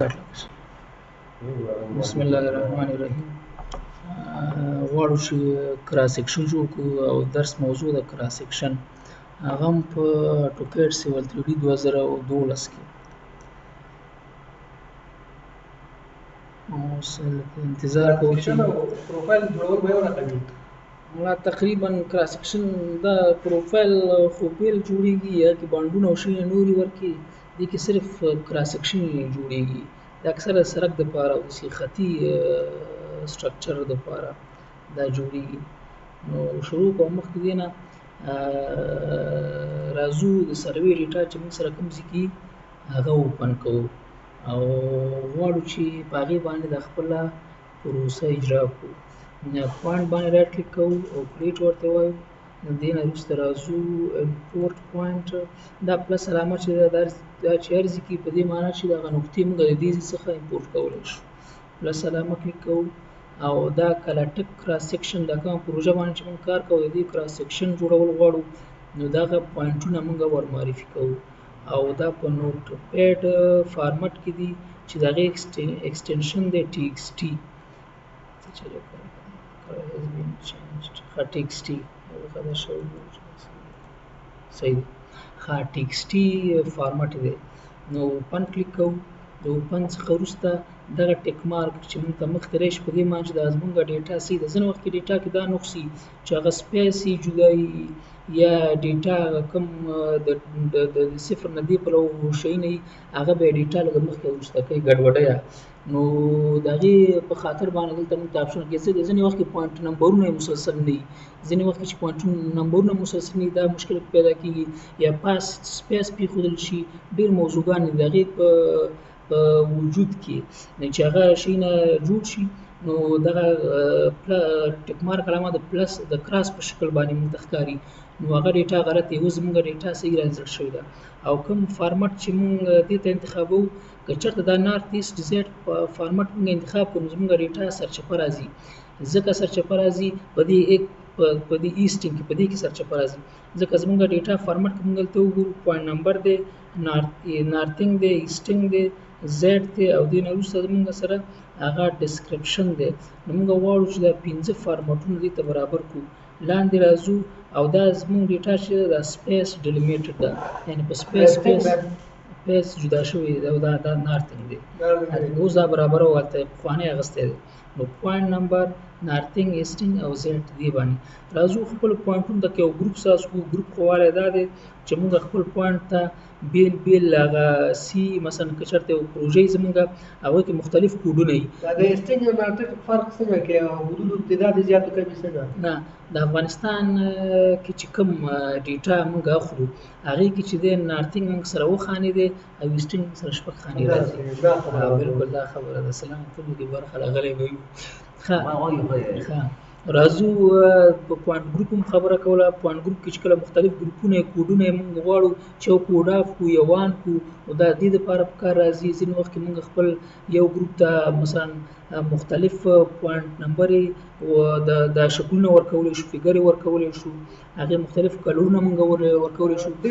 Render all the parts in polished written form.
بسم الله الرحمن الرحیم. غواړو چې کراس سیکشن جوړ کړو او درس موضوع د کراس سیکشن هغه هم په ټوکیټ سیول 3D 2012 کې. اوس انتظار کوو چې پروفایل جوړول به یو رقم ملا تقریبا کراس سیکشن دا پروفایل خو بیل جوړیږي یا کې باندونه او شی نوري ورکی دي کې صرف کراس سیکشن جوړیږي. دا اکثره سرک د پاره او سی خطي سټرکچر د پاره دا جوړیږي. نو شروع کوم مخکې دینه راځو د سروې ډیټا چې موږ سره کوم ځکه هغه اوپن کوو او غواړو چې په هغې باندې د خپله پروسه اجرا کړو. پوینټ باندې رایټ کلیک کوو او کریټ ورته وایو. د دې نه وروسته راځو امپورټ پوینټ دا پلس علامه چې دا چې هر ځای کې په دې معنا چې دغه نقطې موږ د دې څخه امپورټ کولی شو. پلس علامه کلیک کوو او دا کله ټک کراس سیکشن دا کومه پروژه باندې چې موږ کار کوو د دې کراس سیکشن جوړول غواړو نو دغه پوینټونه موږ ور معرفي کوو او دا په نوټ پیډ فارمټ کې دي چې د هغې ایکسټینشن دی TXT. TXT صحیح ښه TXT فارمټ دی. نو اوپن کلیک کوو. د اوپن څخه وروسته دغه ټیک مارک چې موږ ته مخکې راشي په دې معنی چې دا زموږ ډیټا سي د ځینې وخت کې ډیټا کې دا نقص وي چې هغه سپیس یې جدا وي یا ډیټا کوم د صفر نه دې پلو شی نه وي هغه به ډیټا لږ مخکې وروسته کوي ګډوډۍ. نو د هغې په خاطر باندې دلته موږ ته آپشن کې څه ځینې وخت کې پوینټ نمبرونه یې مسلسل نه وي ځینې وخت کې چې پوینټ نمبرونه مسلسل نه وي دا مشکل پیدا کېږي یا پاس سپیس پرېښودل شي ډېر موضوعګان دي د هغې په وجود کې چې هغه شی نه جوړ شي نو دغه ټیک مارک علامه د پلس د کراس په شکل باندې موږ ته ښکاري نو هغه ډیټا غلط دی. اوس زموږ ډیټا صحیح رانځل شوې ده او کوم فارمټ چې موږ دې ته انتخابوو که چېرته دا نارت ایسټ زیډ فارمټ موږ انتخاب کړو زموږ ډیټا سرچپه راځي ځکه سرچپه راځي په دې ایسټینګ کې په دې کې سرچپه راځي ځکه زموږ ډیټا فارمټ کې موږ دلته وګورو پوینټ نمبر دی نارتینګ دی ایسټینګ دی زیډ دی او دې نه وروسته زموږ سره هغه ډسکرپشن دی. نو موږ غواړو چې دا 5 فارمټونه دې ته برابر کړو. لاندې راځو او دا زموږ ډیټا چې دا سپیس ډیلیمیټډ ده یعنې په سپیس جدا شوی دی او دا نارتینګ دی اوس دا برابر او هلته پخوانی اخیستی دی. نو پوینټ نمبر نارتینګ ایسټینګ او زیډ دې باندې راځو خپل پوینټونو ته یو ګروپ ساز کړو. ګروپ ښه والی دا دی چې موږ خپل پوینټ ته بیل هغه سی مثلا که چېرته یو پروژه یې زموږ هغوی کې مختلف کوډونه وي. دا د ایسټینګ او نارتینګ فرق څنګه کوي او حدودو تعداد یې زیات کمې څنګه؟ نه د افغانستان کې چې کوم ډیټا موږ اخلو هغې کې چې دی نارتینګ موږ سره 7 خانې دی او ایسټینګ موږ سره 6 خانې راځي. بلکل دا خبره ده. سلام ټول دې برخه راغلی به وي. ښه راځو په پوینټ ګروپ هم خبره کوله. پوینټ ګروپ کې چې کله مختلف ګروپونه کوډونه یې موږ غواړو چې یو کوډ اف کړو یو وان کړو نو دا دې دپاره په کار راځي. ځینې وخت کې موږ خپل یو ګروپ ته مثلا مختلف پوینټ نمبر یې دا شکلونه ورکولی شو فیګر یې ورکولی شو هغې مختلف کلرونه موږ ورکولی شو دا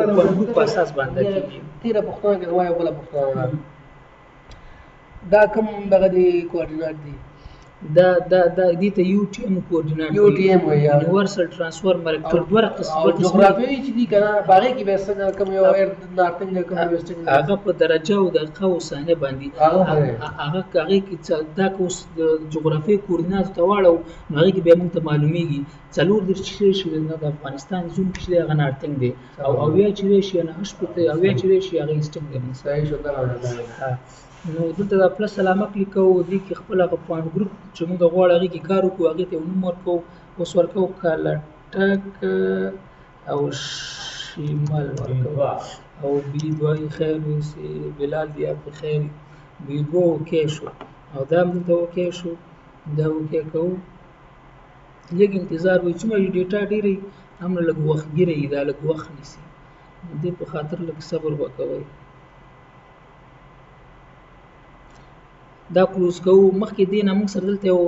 د پوینټ ګروپ په اساس باندې کېږي. تېره پوښتنه کې وایو بله پوښتنه دا کوم دغه دی کوارډینات دی دا دې ته UTM کوارډینات UTM وایي یونیورسل ټرانسفورم ویکټر دوه جغرافیوي چې دي که نه په هغې کې به څنګه کوم یو نارتینګ دی کوم ویسټینګ دی هغه په درجه او دقیقه او ثانیه باندې هغې کې دا که اوس د جغرافیې کوارډیناتو ته واړو نو هغې کې بیا موږ ته معلومیږي 34 چې دی د افغانستان زون چې دی هغه نارتینګ دی او 80 چې دی شي یا 80 چې دی شي هغه ایسټینګ دی. صحیح شو نو دلته دا پلس علامه کلیک کوو دې کې خپل هغه پوینټ ګروپ چې موږ غواړو هغې کې کار وکړو هغې ته یو نوم ورکوو. اوس ورکوو کالټک او شمال ورکوو او بیدوای خیر ویسي بلال دی آپ خیر بیدو اوکې شو او دا هم دلته اوکې شو دا اوکې کوو. لږ انتظار وایي څومره ډیټا ډېرې هم لږ وختګیره وي دا لږ وخت نیسي دې په خاطر لږ صبر وکوئ. دا کلوز کوو. مخکې دې نه موږ سره دلته یو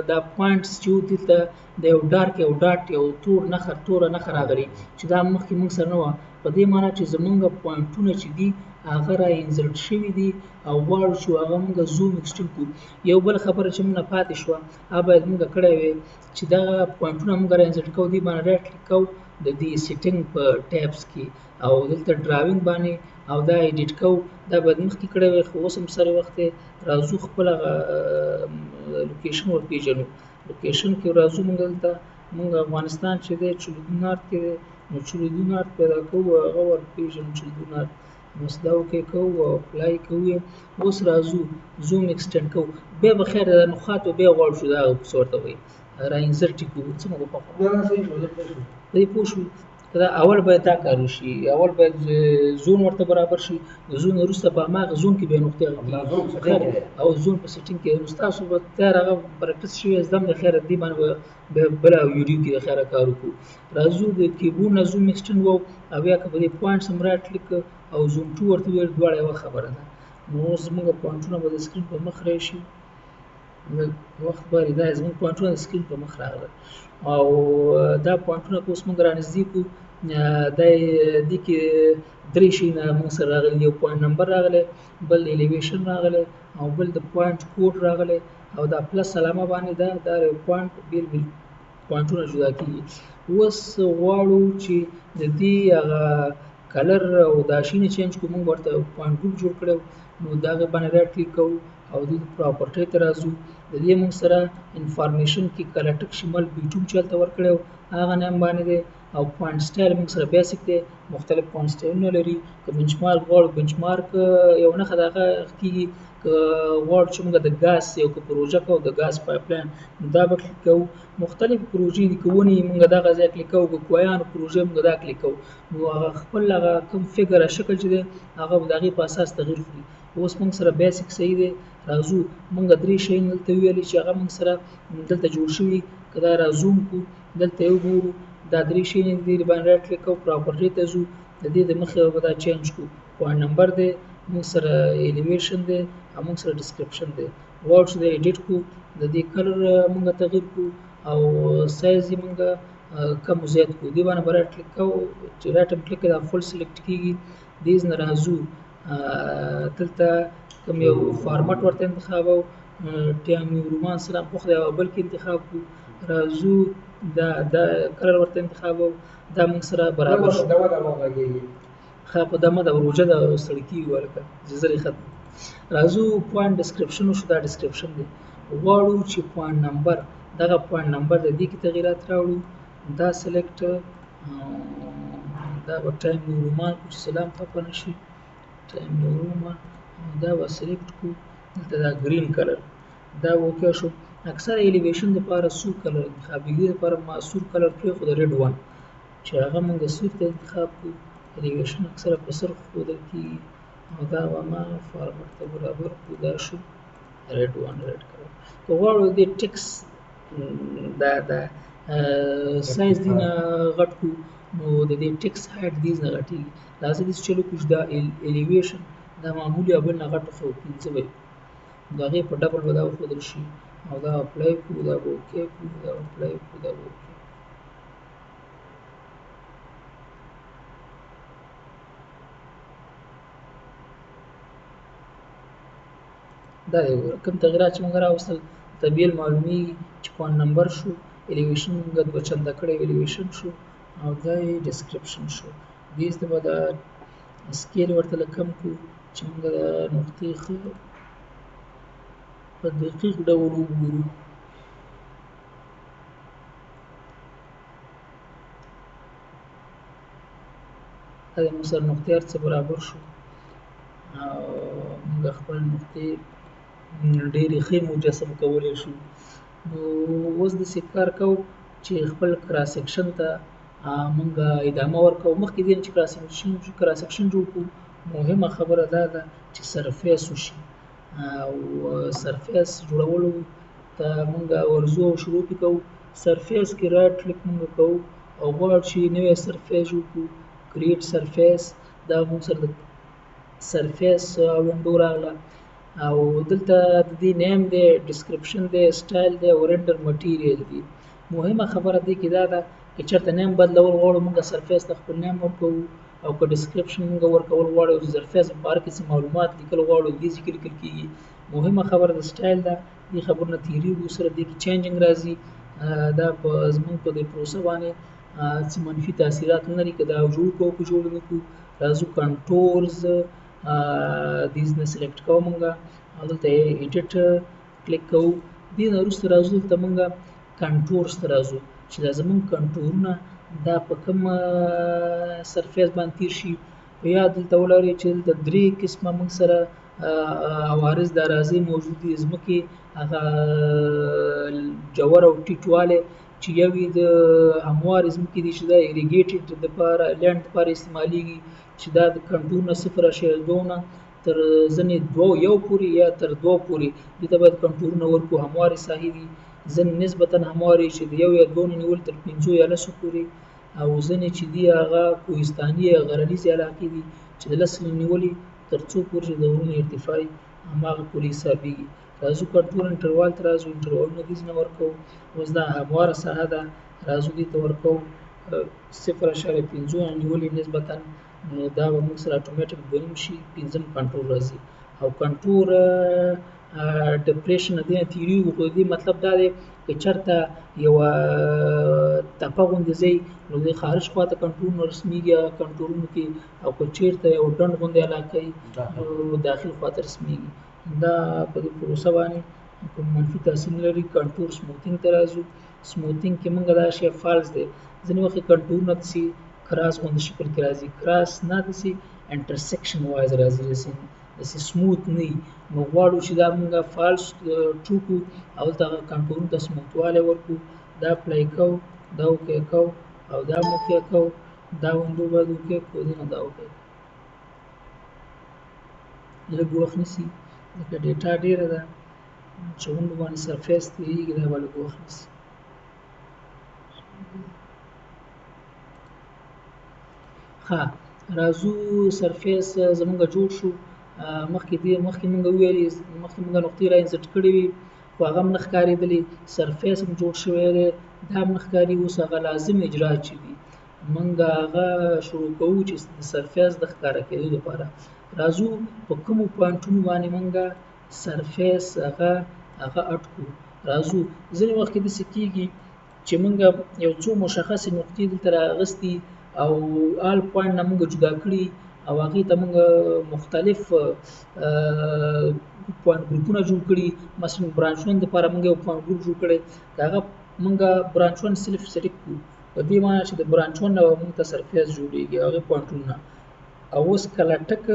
دا پوینټس چې وو دلته د یو ډارک یو ډاټ یو توره نښه راغلې چې دا مخکې موږ سره نه وه په دې معنی چې زمونږ پوینټونه چې دي هغه را انزرټ شوي دي او غواړو چې هغه موږ زوم ایکسټینډ کړو. یو بل خبره چې موږ پاتې شوه هغه باید موږ کړی وی چې دغه پوینټونه موږ را انزرټ کوو دې باندې رایټ کلیک کوو د دې سیټینګ په ټیبس کې او دلته ډراوینګ باندې او دا ایډیټ کوو. دا باید مخکې کړی وی خو اوس هم سره وخت راځو خپل لوکیشن ورپېژنو. لوکیشن کې راځو موږ دلته موږ افغانستان چې دی چلودونارد کې دی نو چلودونارد پیدا کوو هغه ورپېژنو چلودونارد اوس دا اوکې کوو او اپلای کوو. اوس راځو زوم ایکسټینډ کوو بیا به خیر د نقاطو بیا غواړو چې دا څه ورته وایي را انزرټ یې کوو. څه مو په دې پوه شو دا اول باید دا کار وشي اول باید زون ورته برابر شي د زون وروسته په هماغه زون کې بیا نقطې او زون په سیټینګ کې نو ستاسو به تیار هغه پریکټس شوي زدم د خیره دې باندې به بله ویډیو کې د خیره کار وکړو. راځو د کیبورډ نه زوم ایکسټینډ وو او بیا که په دې پوینټس هم رایټ کلیک او زوم ټو ورته وویل دواړه یوه خبره ده. نو اوس زموږ پوینټونه به د سکرین په مخ راشي وخت باري دا زموږ پوینټونه د سکرین په مخ راغله او دا پوینټونه که اوس موږ رانږدې کړو دا دې کې درې شیونه موږ سره راغلي یو پوینټ نمبر راغلی بل الیویشن راغلی او بل د پوینټ کوډ راغلی او دا پلس علامه باندې دا یو پوینټ بیل بیل پوینټونه جدا کېږي. اوس غواړو چې د دې هغه کلر او دا شینې چینج کړو موږ ورته پوینټ ګروپ جوړ کړی نو د هغې باندې رایټ کلیک کوو او د پراپرټۍ ته راځو. د دې موږ سره انفارمیشن کې کلر ټک شمال بیټوم چې هلته ورکړی و هغه نیم باندې دی او پوینټ سټایل موږ سره بیسیک دی مختلف پوینټ سټایلونه لري. که بنچ مارک غواړو بنچ مارک یو نښه د هغه کېږي که غواړو چې موږ د ګاز یو که پروژه کوو د ګاز پایپلاین دا به کلیک کوو. مختلف پروژې دي که ونې موږ دغه ځای کلیک کوو که کویانو پروژې موږ دا کلیک کوو نو هغه خپل هغه کوم فګر شکل چې دی هغه به د هغې په اساس تغیر کړي. اوس موږ سره بیسیک صحیح دی. راځو موږ درې شیان دلته ویلي چې هغه موږ سره دلته جوړ شوي که دا را زوم کړو دلته یې وګورو دا درې شیان دي باندې رایټ کلیک کوو پراپرټۍ ته ځو د دې د مخې به دا چینج کړو پوینټ نمبر دی موږ سره الیویشن دی او موږ سره ډسکرپشن دی. غواړو چې دا ایډیټ کړو د دې کلر موږ تغیر کړو او سایز یې موږ کم و زیات کړو. دې باندې به رایټ کلیک کوو چې رایټ هم کلیک دا فل سلیکټ کېږي. دې نه راځو دلته کوم یو فارمټ ورته انتخابو ټیامي رومان سره پوخ دی او بل کې انتخاب کړو. راځو دا کلر ورته انتخابو دا موږ سره برابر شو ښه په دمه د روژه د ستړي کېږي ولکه زرې ختم. راځو پوینټ ډسکرپشن وشو دا ډسکرپشن دی. غواړو چې پوینټ نمبر دغه پوینټ نمبر د دې کې تغیرات راوړو دا سلیکټ دا به ټایم نیو رومان کړو چې سلام خفه نه شي ټایم نیو رومان دا به سلیکټ کړو دلته دا ګرین کلر دا اوکې شو. اکثر الیویشن دپاره سور کلر انتخابېږي دپاره ما سور کلر پرېښود ریډ ون چې هغه موږ سور ته انتخاب کړو. الیویشن اکثره په سر ښودل کېږي او دا به ما فارمټ ته برابر کړو دا شو ریډ ون ریډ کلر. که غواړو دې ټکس دا سایز دې نه غټ کړو نو د دې ټکس هایټ دې نه غټېږي. راځه داسې چلو کړو چې دا الیویشن دا معمولي او بل نه غټ خو پنځه به د هغې په ډبل به دا وښودل شي او دا اپلای کړو دا به اوکې کړو دا اپلای کړو دا به اوکې. دا دی وګوره کوم تغیرات چې موږ راوستل طبیعي معلومیږي چې پوینټ نمبر شو الیویشن موږ دوه چنده کړی الیویشن شو او دا یې ډسکرپشن شو. دې ته به دا سکیل ورته لږ کم کړو چې موږ د نقطې ښه په دقیق ډول وګورو. دا د موږ سره نقطې هر څه برابر شو او موږ خپل نقطې ډېرې ښې مجسم کولی شو. نو اوس داسې کار کوو چې خپل کراس سیکشن ته موږ ادامه ورکوو. مخکې دې نه چې کراس سیکشن جوړ کړو مهمه خبره دا ده چې سرفیس وشي او سرفیس جوړولو ته موږ ورځو او شروع پې کوو. سرفیس کې رایټ کلیک موږ کوو او غواړو چې نوی سرفیس جوړ کړو کریټ سرفیس دا موږ سره د سرفیس وینډو راغله او دلته د دې نیم دی ډسکرپشن دی سټایل دی او رینډر مټیریل دی. مهمه خبره دې کې دا ده که چېرته نیم بدلول غواړو موږ سرفیس ته خپل نیم ورکوو او که ډسکرپشن موږ ورکول غواړو چې سرفیس په اړه کې څه معلومات لیکل غواړو دې ځکه لیکل کیږي. مهمه خبره د سټایل ده، دې خبرونه تیریږي سره دې کې چینجینګ راځي. دا په زمونږ په دې پروسه باندې څه منفي تاثیرات نه لري. که دا جوړ کوو که جوړ نه کړو، راځو کنټورز دیز نه سلیکټ کوو موږ، دلته ایډیټ کلیک کوو. دې نه وروسته راځو دلته موږ کنټورز ته راځو چې دا زمونږ کنټورونه دا په کوم سرفیس باندې تیر شي. په یاد دلته ولرئ چې دلته 3 قسمه موږ سره عوارض د اراضي موجود دي ځمکې، هغه جوړ او ټیټوالی چې یو یې د هموارې ځمکې دي چې دا ایریګیټډ دپاره لینډ دپاره استعمالیږي، چې دا د کنټور نه 0.2 نه تر ځینې 1 پورې یا تر 2 پورې دې ته باید کنټورونه ورکړو. هموارې ساحې دي، ځینې نسبتا هموارې چې د 1 یا 2 نه نیول تر 5 یا 10 پورې، او ځینې چې دي هغه کوهستاني یا غرنیزې علاقې دي چې د 10 نه نیولې تر څو پورې چې د غرونو ارتفاع هماغه پورې حسابېږي. راځو کنټرول انټروال ته راځو، انټروالونه دې نه ورکوو. اوس دا همواره ساحه ده، راځو دې ته ورکوو 0.5 نیولې نسبتا، نو دا به موږ سره اتوماتیک دویم شي. 5م کنټرول راځي او کنټور ډپریشن دې نه تیریږي. خو دې مطلب دا دی که چېرته یوه تپه غوندې ځای نو دې خارج خواته کنټرولونه رسمیږي کنټرولونو کې، او که چېرته یو ډنډ غوندې علاقه وي نو داخل خواته رسمیږي. دا په دې پروسه باندې کوم منفي تاثیر نه لري. کنټور سموتینګ ته راځو. سموتینګ کې موږ دا شی فالس دی. ځینې وخت کنټورونه داسې کراس غوندې شکل کې راځي، کراس نه داسې انټرسیکشن وایز راځي، داسې سموت نه وي. نو غواړو چې دا موږ فالس ټرو کړو او دلته هغه کنټورونو ته سموتوالی ورکړو. دا اپلای کوو، دا اوکې کوو او دا هم اوکې کوو. دا وینډو باید اوکې کړو، دې نه دا اوکې کړو. لږ وخت نیسي ځکه ډیټا ډېره ده چې وینډو باندې سرفیس تېرېږي، دا به لږ وخت نیسي. ښه راځو سرفیس زمونږ جوړ شو. مخکې مونږ وویلې مخکې مونږ نقطې را انسټ کړې وي خو هغه هم نه ښکارېدلې. سرفیس هم جوړ شوی دی، دا هم نه ښکاري. اوس هغه لازم اجراات چې دي مونږ هغه شروع کوو چې د سرفیس د ښکاره کېدو لپاره. راځو په کومو پوینټونو باندې مونږ سرفیس هغه اډ کړو. راځو ځینې وخت کې داسې کېږي چې مونږ یو څو مشخصې نقطې دلته رااغستې او آل پوینټ نه مونږ جدا کړي او هغې ته مونږ مختلف پوینټ ګروپونه جوړ کړي. مثلا برانچ 1 دپاره مونږ یو پوینټ ګروپ جوړ کړی، که هغه مونږ برانچ 1 صرف سلیکټ کړو په دې معنی چې د برانچ 1 نه به مونږ ته سرفیس جوړېږي هغې پوینټونه. او اوس کله ټک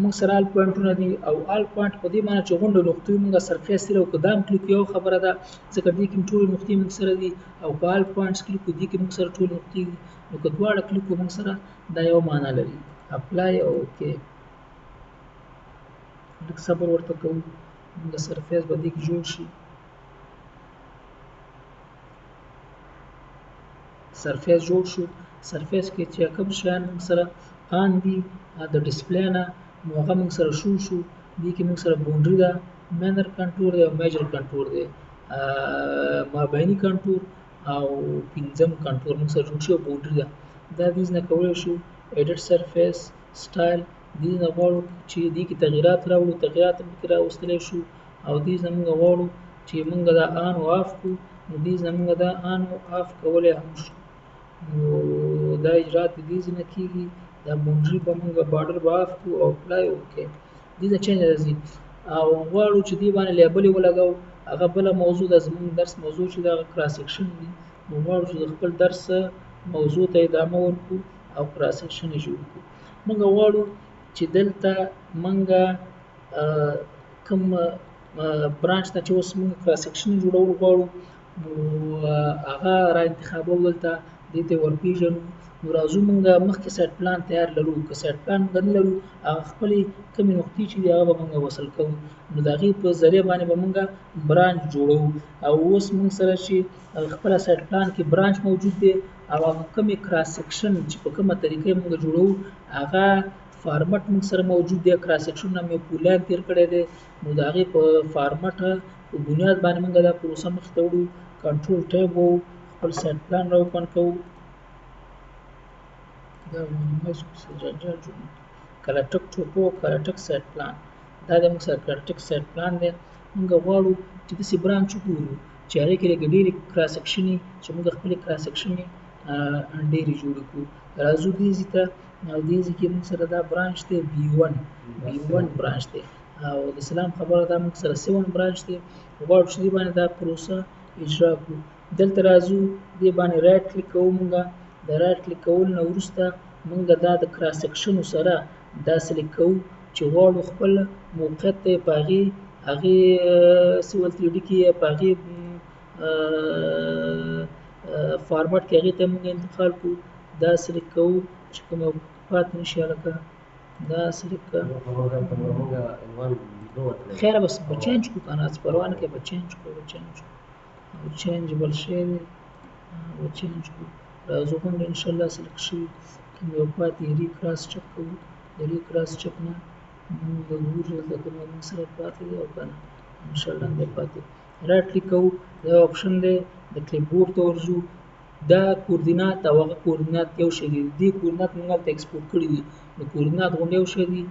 مونږ سره آل پوینټونه دي او آل پوینټ په دې معنی چې غونډو نقطې مونږ سرفیس سره او که دا هم کلیک یو خبره ده ځکه دې کې ټولې نقطې مونږ سره دي، او که آل پوینټس کلیک کړو دې کې مونږ سره ټولې نقطې دي. نو که دواړه کلیک کړو مونږ سره دا یو معنا لري. اپلای او اوکې، لږ صبر ورته کوو، مونږ سرفیس به دې کې جوړ شي. سرفیس جوړ شو. سرفیس کې چې کوم شیان مونږ سره آن دي د ډسپلی نه نو هغه مونږ سره شو. دې کې مونږ سره باونډري ده، مینر کنټور دی او میجر کنټور دی، مابیني کنټور او 5م کنټور مونږ سره جوړ شي او باونډري ده. دا دې نه کولی شو ایډیټ سرفیس سټایل دې نه غواړو چې دې کې تغییرات راوړو، تغییرات هم پکې راوستلی شو. او دې نه مونږ غواړو چې مونږ دا آن او آف کړو، نو دې نه مونږ دا آن او آف کولی هم شو. نو دا اجرات د دې نه کېږي. دا باونډري به مونږ بارډر به آف کړو او اپلای اوکې. دې ته چینج راځي او غواړو چې دې باندې لیبل یې ولګوو. هغه بله موضوع ده، زموږ درس موضوع چې د هغه کراس سیکشن دي. نو غواړو چې د خپل درس موضوع ته ادامه ورکړو او کراس سیکشن یې جوړ کړو. مونږ غواړو چې دلته مونږ کوم برانچ ته چې اوس مونږ کراس سیکشن جوړول غواړو نو هغه را انتخابوو، دلته دې ته ورپېژنو. نو راځو مونږ مخکې سایټ پلان تیار لرو، که سایټ پلان مونږ نه لرو هغه خپلې کومې نقطې چې دي هغه به مونږ وصل کوو. نو د هغې په ذریعه باندې به مونږ برانچ جوړوو. او اوس مونږ سره چې خپله سایټ پلان کې برانچ موجود دی او هغه کومې کراس سیکشن چې په کومه طریقه مونږ جوړوو هغه فارمټ مونږ سره موجود دی. کراس سیکشن هم یو پولاین تیر کړی دی. نو د هغې په فارمټ په بنیاد باندې مونږ دا پروسه مخې ته وړو. کنټرول ټیب وو، خپل سایټ پلان را اوپن کوو. دا مایس جنجال جوړ کله ټک ټوپو کله ټک سیټ پلان دا د موږ سره کله ټک سیټ پلان دی موږ غواړو چې داسې برانچ وګورو چې هغې کې لږ ډېرې کراس سیکشنې چې موږ خپلې کراس سیکشنې ډېرې جوړې کړو راځو دیزي ته او دیزي کې موږ سره دا برانچ دی B1 برانچ دی او د سلام خبره دا موږ سره 7 برانچ دی غواړو چې دې باندې دا پروسه اجرا کړو دلته راځو دې باندې رایټ کلیک کوو موږ د رایټ کلیک کول نه وروسته موږ دا د کراس سیکشنو سره دا سلیکټ کوو چې غواړو خپل موقعیت ته په هغې سیول 3D کې په هغې فارمټ کې هغې ته موږ انتقال کړو دا سلیکټ کوو چې کوم پاتې نشي هلکه دا سلیکټ کړه خیره بس به چینج کړو که نه څه پروا نه کوي به چینج کړو او چینج بل شی دی به چینج کړو راځو غونډه انشاءالله سلیکټ شوي کوم یو پاتې ریکراس چک کوو د ریکراس چک نه موږ ګورو دلته کوم موږ سره پاتې دی او که نه انشاءالله دی پاتې رایټ کلیک کوو دا آپشن دی د کلیپ بورډ ته ورځو دا کوردینات او هغه کوردینات یو شی دي دې کوردینات موږ هلته ایکسپورټ کړي دي د کوردینات غونډه یو شی دي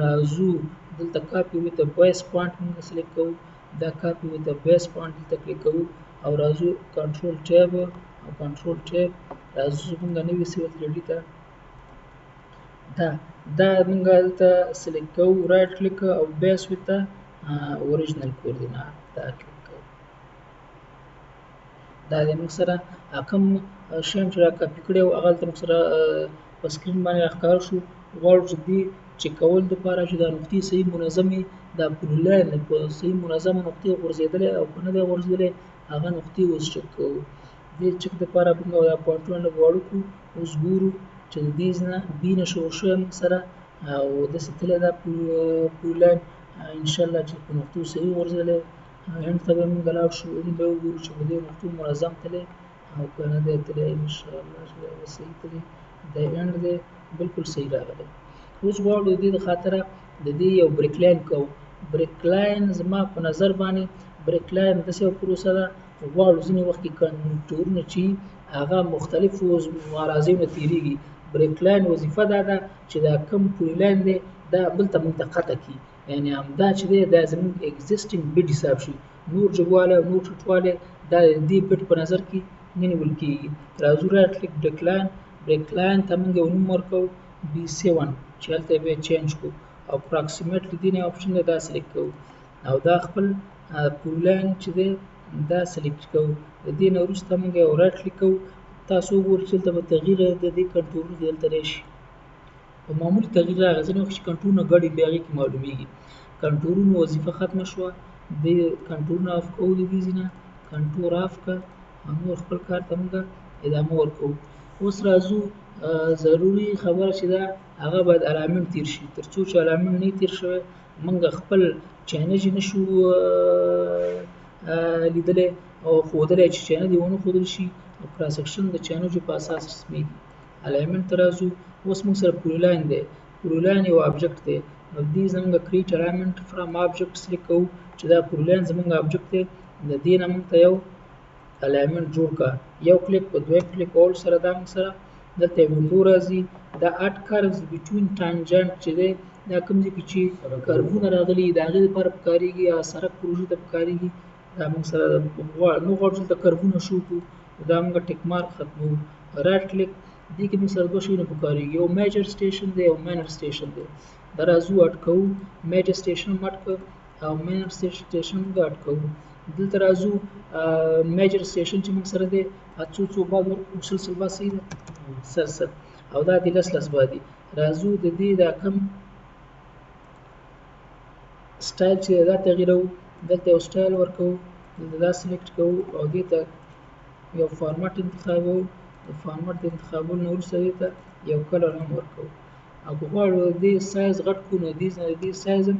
راځو دلته کاپي ویت د بیس پوینټ موږ سلیکټ کوو دا کاپي ویت د بیس پوینټ دلته کلیک کوو او راځو کنټرول ټیب او کنټرول ټیب راځو موږ نوي سیول 3D ته دا موږ دلته سلیکټ کوو رایټ کلیک او بیس ویت ته اوریجنل کوردینات دا کلیک کوو دا د موږ سره کوم شی چې را کاپي کړی و هغه دلته موږ سره په سکرین باندې راښکاره شو غواړو چې دې چک کول دپاره چې دا نقطې صحیح منظمې دا پرولاین په صحیح منظمه نقطې غورځېدلی او که نه دی غورځېدلی هغه نقطې اوس چک کوو دې چک دپاره موږ دا پوینټونه لږ واړه کړو اوس ګورو چې د دې نه بي نه شروع شوی موږ سره او داسې تللی دا پرولاین انشاءالله چې په نقطو صحیح غورځېدلی اینډ ته به موږ لاړ شو اینډ به وګورو چې په دې نقطو منظم تللی او که نه دی تللی انشاءالله چې دا به صحیح تللی دا اینډ دی بالکل صحیح راغلی اوس غواړو د دې د خاطره د دې یو بریک لاین کوو بریک لاین زما په نظر باندې بریک لاین داسې یو پروسه ده غواړو ځینې وخت کې کنټورونه چې هغه مختلفو اراضیو نه تېرېږي بریک لاین وظیفه دا ده چې دا کوم پورې لاین دی دا بل ته موږ ته قطع کړي یعنې همدا چې دی دا زموږ اګزسټینګ بیډ حساب شي نور جګوالی او نور ټیټوالی دا د دې بیډ په نظر کې نه نیول کېږي راځو رایټ کلیک بریک لاین ته موږ یو نوم ورکوو B7 چې هلته به چینج کړو او اپراکسیمیټلی دې نه آپشن دی دا سلیکټ کوو او دا خپل پورې لاین چې دی دا سلیکټ کوو د دې نه وروسته موږ یو رایټ کلیک کوو تاسو وګورئ چې دلته به تغییر د دې کنټرولونه دې دلته راشي په معمولي تغییر راغی ځینې وخت چې کنټرولونه ګډ وي بیا هغې کې معلومیږي کنټرولونو وظیفه ختمه شوه دې کنټرولونه آف کوو د دې ځینه کنټرول آف کړه او نور خپل کار ته موږ ادامه ورکوو اوس راځو ضروري خبره چې ده هغه باید علامین تیر شي تر څو چې علامین نه تیر شوی موږ خپل چینج نه شو لیدلی او ښودلی چې چینج یې ونه ښودل شي او کراس سیکشن د چینجو په اساس رسمیږي علامین ته راځو اوس موږ سره پورې لاین دی پورې لاین یو آبجکټ دی نو دې زموږ کریټ الاینمنټ فرام آبجکټ سلیکټ کوو چې دا پورې لاین زموږ آبجکټ دی د دې نه موږ ته یو الاینمنټ جوړ کړه یو کلیک په دویم کلیک کول سره دا موږ سره دلته وینډو راځي دا اډ کارز بټوین ټانجنټ چې دی دا کوم ځای کې چې کربونه راغلي د هغې دپاره پکارېږي یا سړک پروژې ته پکارېږي دا موږ سره نو غواړو چې دلته کربونه شو کړو دا موږ ټیک مارک ختموو رایټ کلیک دې کې موږ سره دوه شیونه پکارېږي یو میجر سټیشن دی او مینر سټیشن دی دا راځو اډ کوو میجر سټیشن هم اډ کړو او مینر سټیشن موږ اډ کوو دلته راځو میجر سټیشن چې موږ سره دی څو بعد مسلسل بعد صحیح ده سر او دا دی لس بعد راځو د دې دا کم سټایل چې دا تغییرو دلته یو سټایل ورکوو دلته دا سلیکټ کوو او دې ته یو فارمټ انتخابوو د فارمټ د انتخابولو نه وروسته دې ته یو کلر هم ورکوو او که غواړو د دې سایز غټ کړو نو د دې سایز هم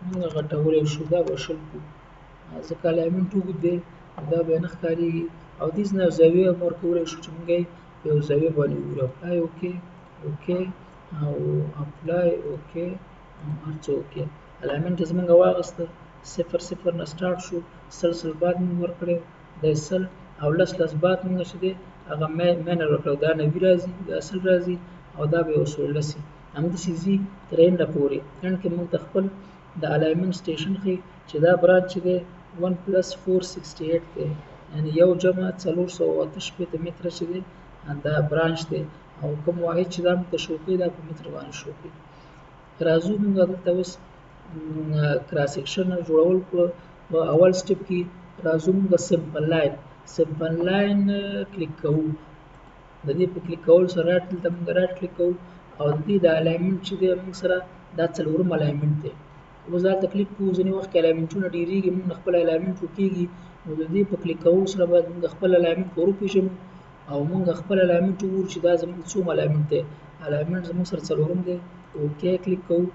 موږ غټولی شو دا به شل کړو ځکه الاینمنټ اوږد دی دا به نه ښکارېږي او دې نه زاویه هم ورکولی شو چې موږ یې په یو زاویه باندې وګورو اپلای اوکې او اپلای اوکې او هر څه اوکې الاینمنټ یې زموږ واخیسته 0 نه سټارټ شو سل بعد موږ ورکړی دی سل او لس بعد موږ چې دی هغه مینر ورکړو دا 90 راځي دا 10 راځي او دا به وسولډ شي همداسې ځي تر اینډه پورې اینډ کې موږ ته خپل د الاینمنټ سټیشن ښیي چې دا برانچ چې دی 1 + 468 دی یعنې یو جمع 488 متره چې دی دا برانچ دی او کوم واحد چې دا موږ ته شو کوي دا په متر باندې شو کوي راځو موږ دلته اوس کراس سیکشن جوړول په اول سټپ کې راځو موږ سمپل لاین کلیک کوو د دې په کلیک کول سره دلته موږ راټ کلیک کوو او د دې د الاینمنټ چې دی موږ سره دا څلورم الاینمنټ دی اوس دلته کلیک کوو ځینې وخت کې الاینمنټونه ډېرېږي موږ خپل الاینمنټ وکېږي نو د دې په کلیک کولو سره باید موږ خپل الاینمنټ وروپېژنو او موږ خپل الاینمنټ وګورو چې دا زموږ څوم الاینمنټ دی الاینمنټ زموږ سره څلورم دی اوکې کلیک کوو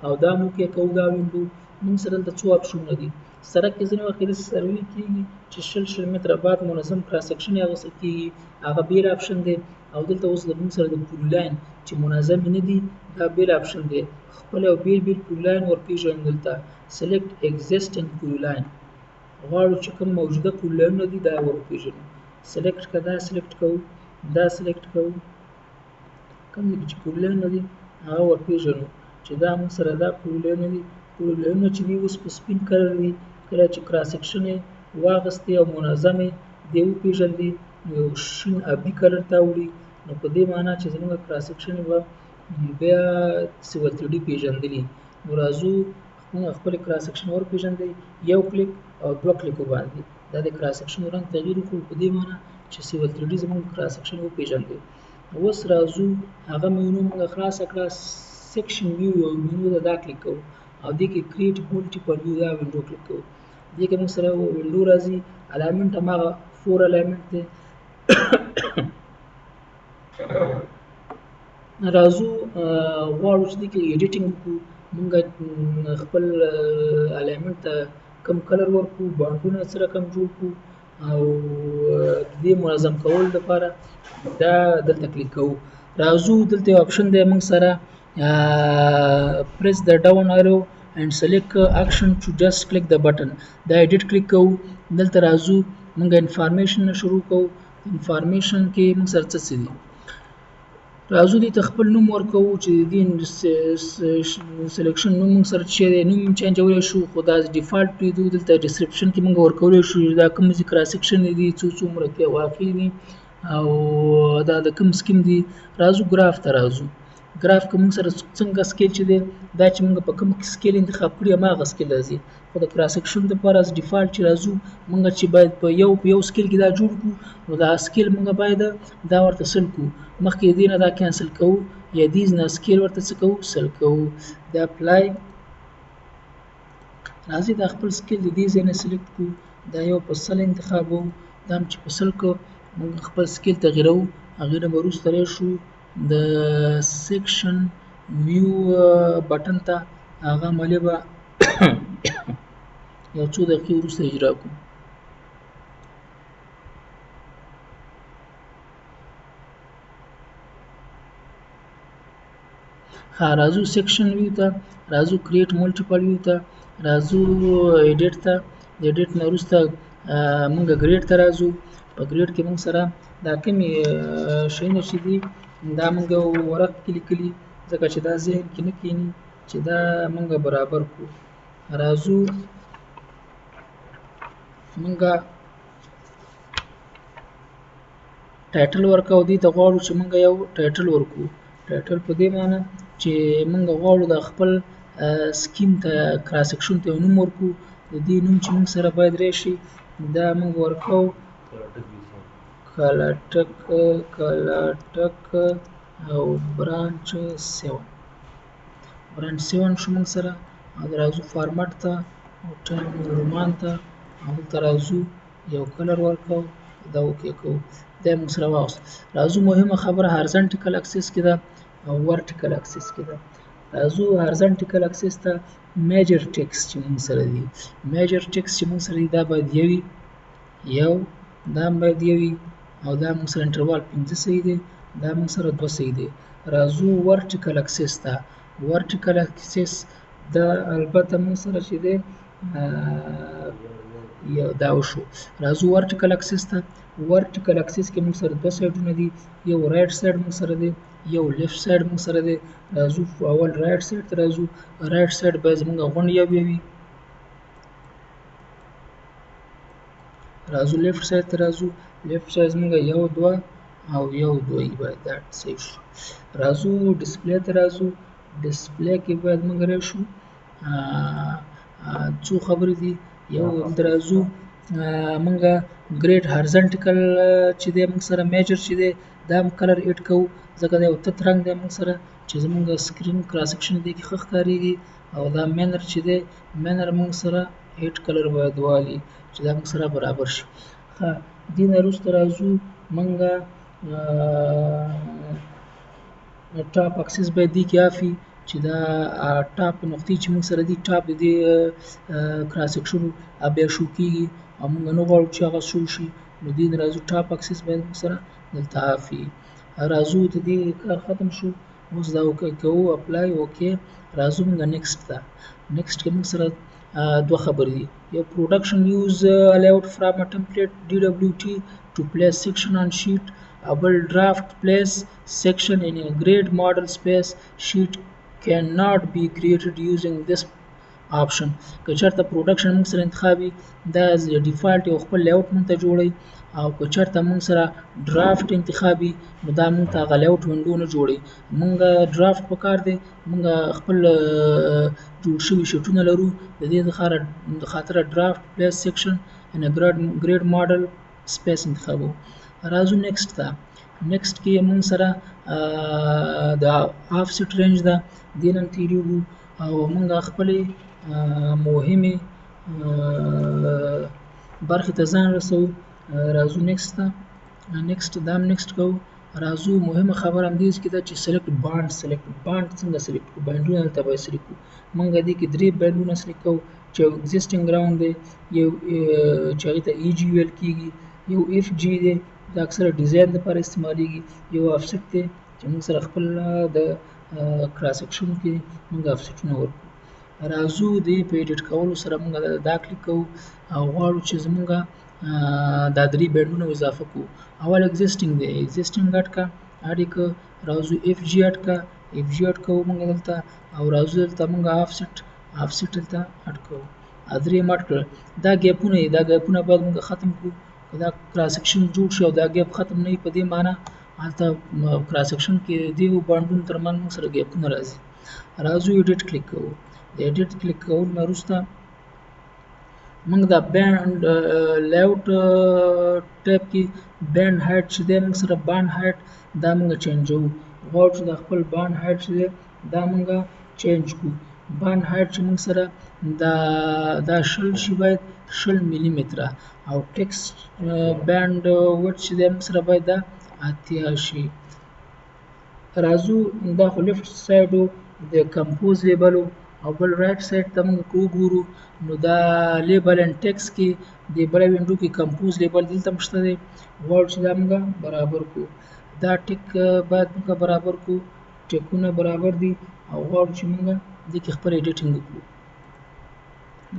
او دا مو کې کوو دا وینډو موږ سره دلته څو اپشنونه دي سرک کې ځینې وخت داسې سروې کېږي چې شل متره بعد منظم کراس سیکشن یې اغوستل کېږي هغه بېل اپشن دی او دلته اوس زموږ سره د پول لاین چې منظم نه دي دا بېل اپشن دی خپل یو بېل پول لاین ورپېژنو دلته سلیکټ ایگزسټینګ پول لاین غواړو چې کوم موجوده پول لاینونه دي دا ورپېژنو سلیکټ که دا سلیکټ کوو دا سلیکټ کوو کوم ځای کې چې پول لاینونه دي هغه ورپېژنو چې دا موږ سره دا پول لاینونه دي پول لاینونه چې دي اوس په سپین کلر دي کله چې کراس سیکشن یې واغستې او منظم یې دې وپېژندې نو یو شین ابي کلر ته وړي نو په دې معنا چې زموږ کراس سیکشن به بیا سیول 3D پېژندلي نو راځو موږ خپل کراس سیکشن ورپېژندئ یو کلیک او دوه کلیکو باندې دا د کراس سیکشن رنګ تغییر وکړو په دې معنا چې سیول 3D زموږ کراس سیکشن وپېژندئ اوس راځو هغه مینو موږ خلاصه کړه سیکشن ویو او مینو دا کلیک کوو او دې کې کریټ ملټیپل ویو دا وینډو کلیک کوو دې کې موږ سره وینډو راځي الاینمنټ هماغه 4 الاینمنټ دی راځو غواړو چې دې کې ایډیټینګ وکړو موږ خپل الاینمنټ ته کم کلر ورکړو بانډونه سره کم جوړ کړو او دې منظم کولو لپاره دا دلته کلیک کوو راځو دلته یو اپشن دی موږ سره press the down arrow and select action to just click the button دا edit کلیک کوو دلته راځو موږ انفارمیشن شروع کوو انفارمیشن کې موږ سره څه دي راځو دې ته خپل نوم ورکوو چې دې سلیکشن نوم موږ سره چې دی نوم چینجولی شو خو دا ډیفالټ پرېږدو دلته ډسکرپشن کې موږ ورکولی شو دا کوم کراس سیکشن دي څومره کې واقع دي او دا د کوم سکیم دي راځو ګراف ته راځو ګراف کې موږ سره څنګه سکیل چې دی دا چې موږ په کوم سکیل انتخاب کړي هماغه سکیل راځي خو د کراس سیکشن دپاره ډیفالټ چې راځو موږ چې باید په یو سکیل کې دا جوړ کړو نو دا سکیل موږ باید دا ورته سل کړو مخکې دې نه دا کینسل کوو یا دې نه سکیل ورته څه کوو سل کوو دا اپلای راځي دا خپل سکیل د دې ځای نه سلیکټ کړو دا یو په سل انتخابوو دا هم چې په سل کړو موږ خپل سکیل تغییروو هغې نه به وروسته راشو د سیکشن ویو بټن ته هغه عملي به یو څو دقیقې وروسته اجرا کړو راځو سیکشن ویو ته راځو کریټ ملټیپل ویو ته راځو ایډیټ ته د ایډیټ نه وروسته موږ ګریډ ته راځو په ګریډ کې موږ سره دا کومې شیونه چې دي دا موږ ورق کې لیکلي ځکه چې دا ذهن کې نه کښېني چې دا موږ برابر کړو راځو موږ ټایټل ورکوو دې ته غواړو چې موږ یو ټایټل ورکړو ټایټل په دې معنی چې موږ غواړو د خپل سکیم ته کراس سیکشن ته یو نوم ورکړو د دې نوم چې موږ سره باید راشي دا موږ ورکوو کلاټک او برانچ 7 شو موږ سره او راځو فارمټ ته او ټایم رومان ته او دلته راځو یو کلر ورکوو دا اوکې کوو دا موږ سره واوست راځو مهمه خبره هارزنټیکل اکسس کې ده او ورټیکل اکسس کې ده راځو هارزنټیکل اکسس ته میجر ټیکس چې موږ سره دي میجر ټیکس چې موږ سره دي دا باید یو دا باید یوي او دا موږ سره انټروال 15 صحیح دی دا موږ سره 2 صحیح دی راځو ورټیکل اکسس ته ورټیکل اکسس دا البته موږ سره چې دی دا وشو. راځو ورټیکل اکسس ته. ورټیکل اکسس کې موږ سره دوه سایډونه دي، یو رایټ سایډ موږ سره دی، یو لیفت سایډ موږ سره دی. راځو اول رایټ سایډ ته راځو. رایټ سایډ باید زموږ غونډ یو وي. راځو لیفت سایډ ته راځو. لیفت سایډ زموږ یو دوه او یو دوه باید دا صحیح شو. راځو ډسپلی ته راځو. ډسپلی کې باید موږ راشو. څو خبرې دي. یو دلته راځو موږ ګریډ هارزنټیکل چې دی موږ سره میجر چې دی دا هم کلر ایډ کوو ځکه دا یو تت رنګ دی موږ سره چې زموږ سکرین کراس سیکشن دی کې ښه ښکارېږي. او دا مینر چې دی مینر موږ سره ایډ کلر باید والي چې دا موږ سره برابر شي. ښه دې نه وروسته راځو موږ ټاپ اکسس باید دې کې آف وي چې دا ټاپ نقطې چې موږ سره دي ټاپ د دې کراس سیکشنو بیا شو کېږي او موږ نه غواړو چې هغه شو شي. نو دې نه راځو ټاپ اکسس باید موږ سره دلته آف وي. راځو د دې کار ختم شو. اوس دا کوو اپلای اوکې. راځو موږ نیکسټ ته. نیکسټ کې موږ سره دوه خبرې دي. یو پروډکشن یوز الاؤډ فرام ا ټمپلیټ DWT to place section on sheet. A well draft place section in a grid model space sheet cannot be created using this option. که چېرته پروډکشن موږ سره انتخابي دا ډیفالټ یو خپل لیاوټ موږ ته جوړوي او که چېرته موږ سره ډرافټ انتخابي نو دا موږ ته هغه لیاوټ وینډو نه جوړوي. موږ ډرافټ پکار دی. موږ خپل جوړ شوي شیټونه لرو د دې د خاطره ډرافټ پلیس سیکشن ان ګریډ ماډل سپیس انتخابو. راځو نیکسټ ته. نیکسټ کې موږ سره د آفسیټ رینج ده دې نه تیریږو او موږ خپلې مهمې برخې ته ځان رسوو. راځو نیکسټ ته. نیکسټ دا هم نیکسټ کوو. راځو مهمه خبره همدې کې ده چې سلیکټ بانډ. سلیکټ بانډ څنګه سلیکټ کړو؟ بانډونه دلته باید سلیکټ کړو. موږ دې کې درې بانډونه سلیکټ کوو چې یو ایگزسټینګ ګراوند دی، یو چې هغې ته EG ویل کېږي، یو FG دی دا اکثره ډیزاین لپاره استعمالیږي، یو افسیټ دی چې موږ سره خپل د کراس سیکشن کې موږ افسیټونه ورکړو. راځو دې په ایډیټ کولو سره موږ دا کلیک کوو او غواړو چې زموږ دا درې بانډونه اضافه کوو. اول ایگزسټینګ دی، ایگزسټینګ اډ کا اډ یې که. راځو FG اډ کا، FG اډ کوو موږ دلته او راځو دلته موږ افسیټ دلته اډ کوو. درېیم اډ کړل. دا ګیپونه دي، دا ګیپونه باید موږ ختم کړو. که دا کراس سیکشن جوړ شي او دا ګیپ ختم نه وي په دې معنی هلته کراس سیکشن کې د دې بانډونو ترمنځ موږ سره ګیپونه راځي. راځو ایډیټ کلیک کوو. د ایډیټ کلیک کولو نه وروسته موږ دا بانډ لیاوټ ټیب کې بانډ هایټ چې دی موږ سره بانډ هایټ دا موږ چینجوو. غواړو چې دا خپل بانډ هایټ چې دی دا موږ چینج کړو. بانډ هایټ چې موږ سره دا 20 شي باید 20 ملي متره او ټیکسټ بانډ وډ چې دی موږ سره باید دا 80 شي. راځو دا خو لیفټ سایډ د کمپوز لیبل او بل رایټ سایډ ته موږ که وګورو نو دا لیبل اینډ ټیکسټ کې د بله وینډو کې کمپوز لیبل دلته هم شته دی. غواړو چې دا موږ برابر کړو. دا ټیک باید موږ برابر کړو. ټیکونه برابر دي او غواړو چې موږ دې کې خپل ایډیټینګ وکړو.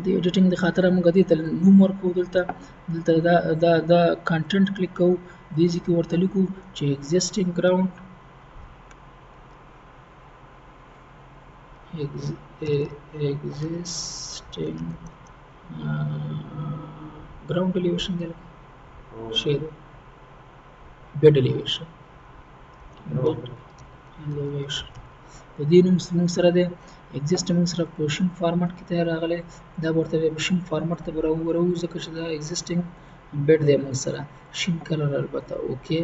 د ایډیټینګ د خاطره موږ دې ته نوم ورکوو. دلته دا کانټینټ کلیک کوو. دې ځای کې ورته لیکو چې ایگزسټینګ ګراوند ground elevation there shade bed elevation په دې نوم موږ سره د ایگزسټ موږ سره په شین فارمټ کې ته راغلی دا ورته په شین فارمټ ته راوړو ځکه چې دا ایگزسټینګ بیډ دی موږ سره شین کلر البته اوکې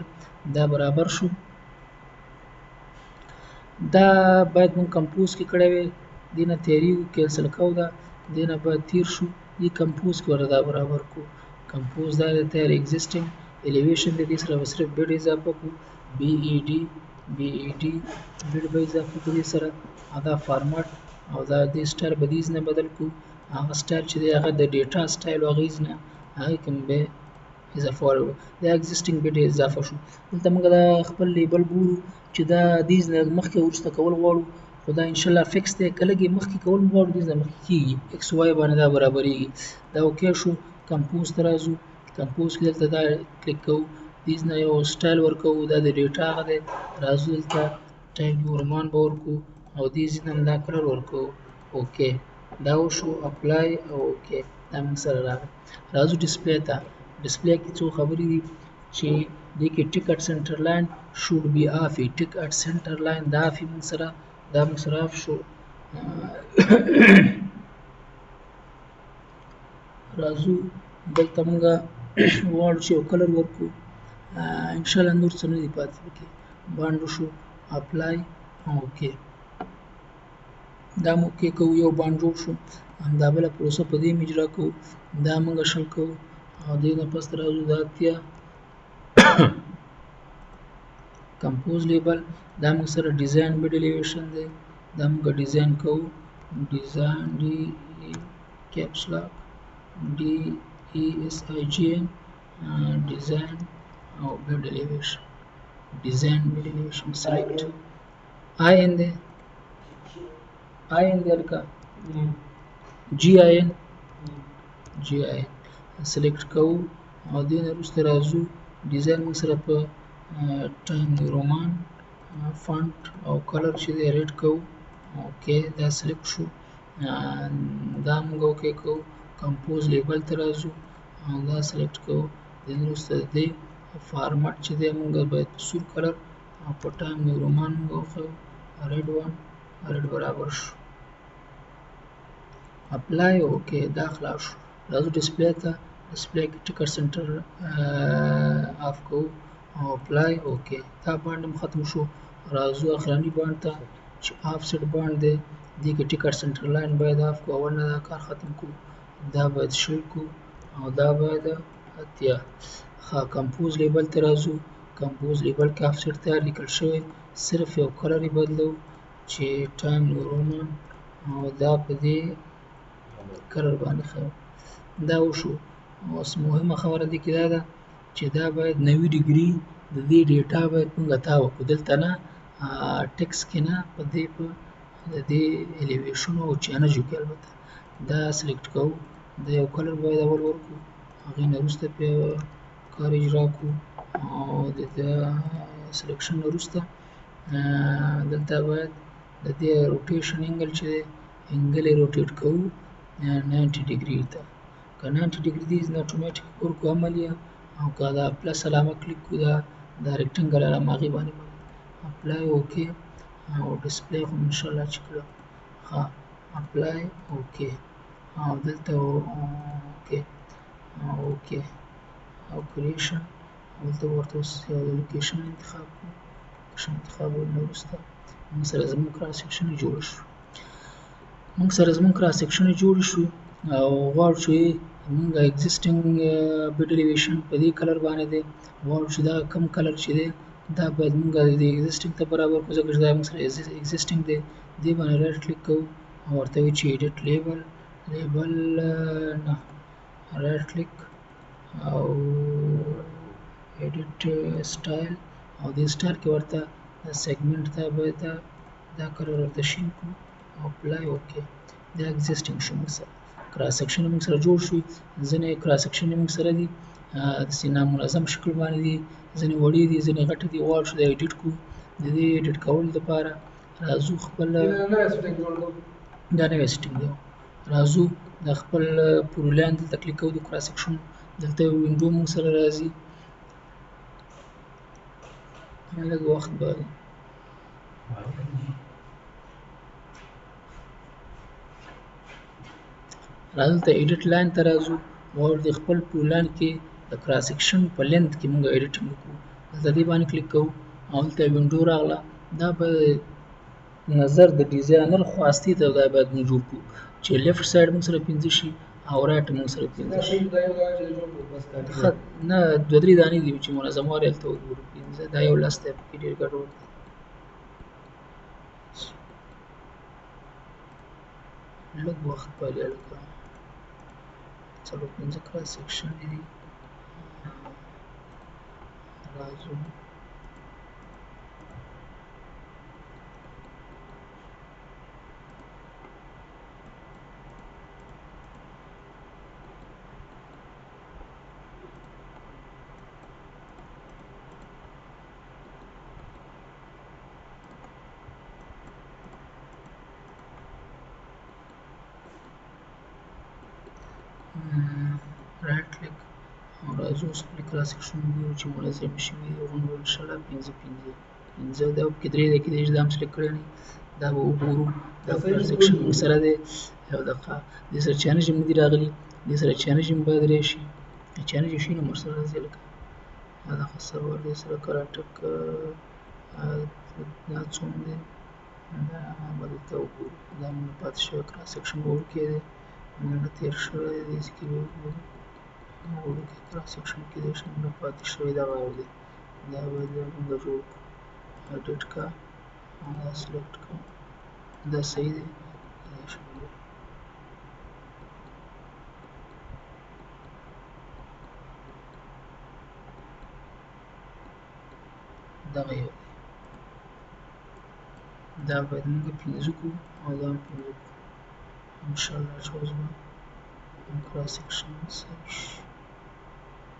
دا برابر شو. دا باید موږ کمپوز کې کړی وی دې نه تیری کینسل کوو. دا دې نه باید تیر شو دې کمپوز کې ورته دا برابر کړو. کمپوز دا دی تیار ایگزسټینګ الیویشن دی دې سره به صرف بیډ اضافه کړو BED بیډ به اضافه کړو دې سره دا فارمټ او دا دې سټایل به دې نه بدل کړو. هغه سټایل چې دی هغه د ډیټا سټایل او هغې نه هغې کوم به اضافه ورکړو. دا ایگزسټینګ بیډ اضافه شو. دلته موږ دا خپل لیبل ګورو چې دا دې نه مخکې وروسته کول غواړو خو دا انشاءالله فکس دی. که لږ یې مخکې کول غواړو دې نه مخکې کېږي XY باندې دا برابرېږي. دا اوکې شو. کمپوز ته راځو کمپوز کې دلته دا کلیک کوو دیز نه یو سټایل ورکوو دا د ډیټا هغه دی راځو دلته ټایپ رومان به ورکوو او دیز نه دا کلر ورکوو اوکې دا وشو اپلای او اوکې دا موږ سره راغی راځو ډسپلی ته ډسپلی کې څو خبرې دي چې دې کې ټیک اټ سنټر لاین شوډ بی آف ټیک اټ سنټر لاین دا آف موږ سره دا موږ سره آف شو راځو دلته موږ غواړو چې یو کلر ورکړو انشاءالله نور څه نه دي پاتې پکې باند وشو اپلای اوکې دا مو اوکې کوو یو باند جوړ شو همدا بله پروسه په دې اجرا کوو دا موږ شل کوو او دې نه پس راځو دا اتیا کمپوز لیبل دا موږ سره ډیزاین بډ الیویشن دی دا موږ ډیزاین کوو ډیزاین ډي کیپس لاک ډي ای اس آی جی ان ډیزاین او بډ الیویشن ډیزاین بډ الیویشن سلیکټ آی ان دی آی ان دی لکه جی آی ان سلیکټ کوو او دې نه وروسته راځو ډیزاین موږ سره په ټایم رومان فونټ او کلر چې دی ریډ کوو اوکې دا سلیکټ شو دا موږ اوکې کوو کمپوز لیبل ته راځو او دا سلیکټ کوو دې نه وروسته د دې فارمټ چې دی موږ باید په سور کلر او په ټایم رومان موږ وښیو ریډ وان ریډ برابر شو اپلای اوکې دا خلاص شو راځو ډسپلی ته ډسپلی کې ټیکر سنټر آف کوو او اپلای اوکې دا باند هم ختم شو راځو اخراني باند ته چې آف سیټ باند دی دې کې ټیکر سنټر لاین باید آف کو اول نه دا کار ختم کو دا باید شل کو او دا باید اتیا کمپوز لیبل ته راځو کمپوز لیبل کې آف سیټ تیار لیکل شوی صرف یو کلر یې بدلو چې ټایم رومان او دا په دې کلر باندې ښیو دا وشو اوس مهمه خبره دې کې دا ده چې دا باید 90 ډیګري د دې ډیټا باید موږ تاو کړو دلته نه ټکس کې نه په دې په د دې الیویشن او چینجو کې البته دا سلیکټ کوو دا یو کلر باید اول ورکړو هغې نه وروسته پرې کار اجرا کړو او د سلیکشن نه وروسته دلته باید د دې روټیشن انګل چې دی انګل یې روټیټ کوو 90 ډیګري ته که 90 ډیګري دی نه اتوماتیک ورکړو عملیه او که دا پلس علامه کلیک کړو دا ریکټنګل علامه هغې باندې اپلای اوکې او ډسپلی خو انشاءالله چې کړو ښه اپلای اوکې او دلته اوکې اوکې او کریشن دلته ورته اوس یو لوکیشن انتخاب کړو لوکیشن انتخابولو نه وروسته موږ سره زموږ کراس سیکشن جوړ شو او غواړو چې موږ اگزیسټینګ بډ الیویشن په دې کلر باندې دی غواړو چې دا کم کلر چې دی دا باید موږ د اگزیسټینګ ته برابر کړو ځکه چې دا موږ سره اگزیسټینګ دی دې باندې رایټ کلیک کوو او ورته وایو چې ایډیټ لیبل نه رایټ کلیک او ایډیټ سټایل او دې سټایل کې ورته سیګمنټ ته باید دا کلر ورته شین کړو او اپلای اوکې دا اگزیسټینګ شو موږ سره کراس سیکشن موږ سره جوړ شوي ځینې کراس سیکشن موږ سره دي داسې نامنظم شکل باندې دي ځینې وړې دي ځینې غټې دي غواړو چې دا ایډیټ کړو د دې ایډیټ کولو دپاره راځو خپل دا نوی سیټینګ دی راځو د خپل پرولیان دلته کلیک کوو د کراس سیکشن دلته یو وینډو موږ سره راځي لږ وخت به راځو ته ایډیټ لاین ته راځو غواړو د خپل پرولیان کې د کراس سیکشن په لینت کې موږ ایډیټینګ وکړو دلته دې باندې کلیک کوو او دلته وینډو راغله دا به نظر د ډیزاینر خواستې ته دا باید موږ جوړ کړو چې لیفټ سایډ موږ سره 15 شي او رایټ موږ سره 15 شي نه دوه درې دانې دي چې منظم واري هلته وګورو 15 دا یو لاس دی پکې ډېر ګډوډ دی لږ وخت پالي هلکه څلور 15 کراس سیکشن دي راځو رایټ کلیک او راځو اوس خپل کراس سیکشن وګورو چې منظم شوي دي غونډول انشاءالله 5 دا پکې 3 دی کېدای شي دا هم سلیکټ کړی نه دا به وګورو دا کراس سیکشن موږ سره دی یو دقیقه دې سره چانج هم نه دي راغلي دې سره چانج هم باید راشي چانج شي نو ورسره راځي لکه دغه سرور دې سره کراټک دا څوم دی دا به دلته وګورو دا موږ پاتې شوی کراس سیکشن به ورکې دی موږ تېر شوی دی داسې کې به وګورو وړوکی کراس سیکشن کېدای شي موږ پاتې شوی دغه یو دی دا باید موږ جوړ کړو اډیټ کا دا سلیکټ کړو دا صحیح دی کېدای شي دغه یو دی دا باید موږ 5 کړو او دا هم 5 کړو انشاءالله چې اوس به کراس سیکشن صحیح شي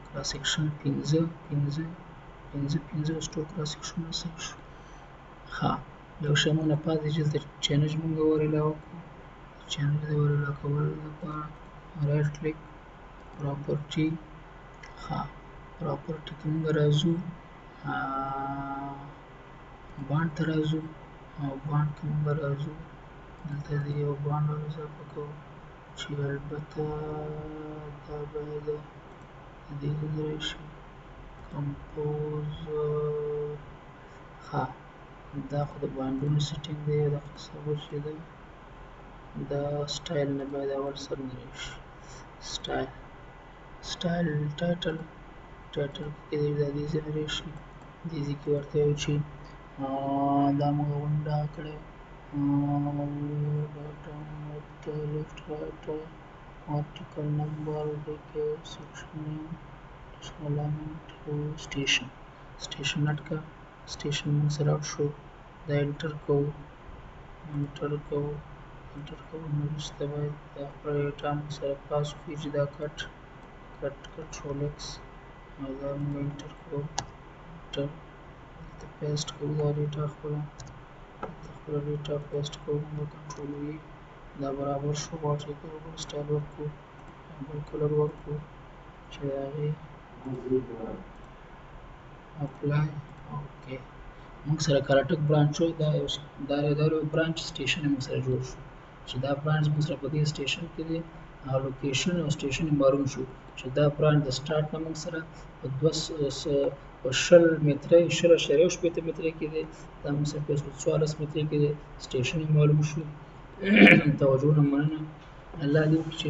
کراس سیکشن 5 اوس ټول کراس سیکشنونه صحیح شو ښه یو شی موږ نه پاتې چې دلته چینج موږ ور علاوه کړو چینج د ور علاوه کولو لپاره رایټ کلیک پراپرټي ښه پراپرټي کې موږ راځو باند ته راځو او باند کې موږ راځو دلته د یو باند اضافه کوو چې البته دا باید د دې ځای راشي کمپوز ښه دا خو د باندونو سیټینګ دی دا تصور چې ده دا سټایل نه باید اول سر نه راشي سټایل ټایټل کې دا دې ځای نه راشي دې ځای کې ورته یو چې دا موږ ونډه کړی left right article number decade section name alignment station اٹکا station موږ سره اټ شو دا انټر کوو نو وروسته باید دا ډیټا موږ سره پاس وکړي چې دا کټ کنټرول ایکس او دا موږ انټر کوو انټر دلته پیسټ کوو دا ډیټا خپله ډیټا پیسټ کوو موږ کنټرول وي دا برابر شو غواړو چې بل سټایل ورکړو بل کلر ورکړو چې د هغې اپلای اوکې موږ سره کراټک برانچ و دا یو برانچ سټیشن موږ سره جوړ شو چې دا برانچ موږ سره په دې سټیشن کې دی او لوکیشن او سټیشن یې معلوم شو چې دا برانچ د سټارټ نه موږ سره په 20 متره 20.8 متره کې دی دا موږ سره په 14 متره کې دی سټیشن یې معلوم شو توجه نه مننه الله دې وکړي چې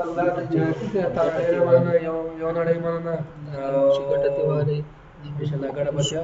الله دې جنتي ته تعالی یو نړۍ مننه چې ګټه دې واره ان شاء الله ګټه بچا